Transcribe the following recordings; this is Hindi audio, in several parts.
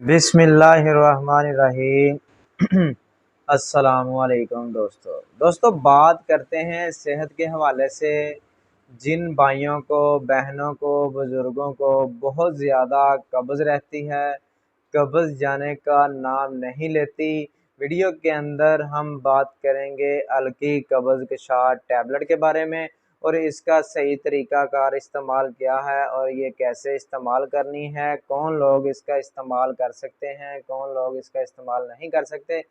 बिस्मिल्लाहिर्रहमानिर्रहीम। अस्सलामुअलैकुम दोस्तों बात करते हैं सेहत के हवाले से। जिन भाइयों को, बहनों को, बुज़ुर्गों को बहुत ज़्यादा कब्ज़ रहती है, कब्ज़ जाने का नाम नहीं लेती, वीडियो के अंदर हम बात करेंगे हल्की कब्ज़ कशा टैबलेट के बारे में और इसका सही तरीक़ाकार इस्तेमाल क्या है और ये कैसे इस्तेमाल करनी है, कौन लोग इसका इस्तेमाल कर सकते हैं, कौन लोग इसका इस्तेमाल नहीं कर सकते।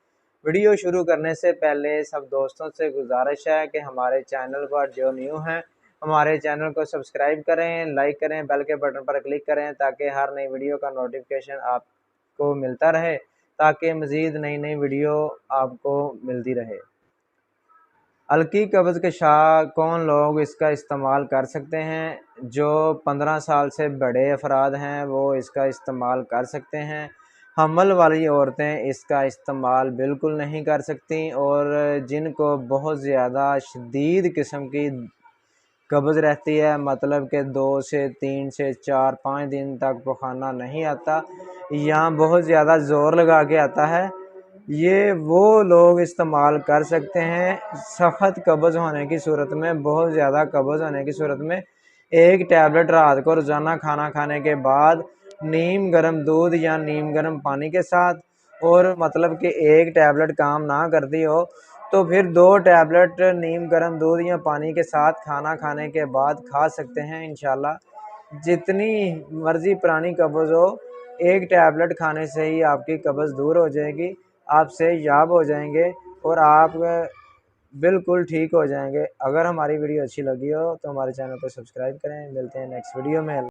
वीडियो शुरू करने से पहले सब दोस्तों से गुजारिश है कि हमारे चैनल पर जो न्यू हैं हमारे चैनल को सब्सक्राइब करें, लाइक करें, बेल के बटन पर क्लिक करें ताकि हर नई वीडियो का नोटिफिकेशन आपको मिलता रहे, ताकि मज़ीद नई नई वीडियो आपको मिलती रहे। हल्की कब्ज़ कशा कौन लोग इसका इस्तेमाल कर सकते हैं? जो 15 साल से बड़े अफराद हैं वो इसका इस्तेमाल कर सकते हैं। हमल वाली औरतें इसका इस्तेमाल बिल्कुल नहीं कर सकती और जिनको बहुत ज़्यादा शदीद किस्म की कब्ज़ रहती है, मतलब कि 2 से 3 से 4 5 दिन तक पखाना नहीं आता या बहुत ज़्यादा ज़ोर लगा के आता है, ये वो लोग इस्तेमाल कर सकते हैं। सख्त कब्ज़ होने की सूरत में, बहुत ज़्यादा कब्ज़ होने की सूरत में एक टैबलेट रात को रोज़ाना खाना खाने के बाद नीम गर्म दूध या नीम गर्म पानी के साथ, और मतलब कि एक टैबलेट काम ना करती हो तो फिर 2 टैबलेट नीम गर्म दूध या पानी के साथ खाना खाने के बाद खा सकते हैं। इंशाल्लाह जितनी मर्ज़ी पुरानी कब्ज़ हो, एक टैबलेट खाने से ही आपकी कब्ज़ दूर हो जाएगी, आप सेहतयाब हो जाएंगे और आप बिल्कुल ठीक हो जाएंगे। अगर हमारी वीडियो अच्छी लगी हो तो हमारे चैनल को सब्सक्राइब करें। मिलते हैं नेक्स्ट वीडियो में।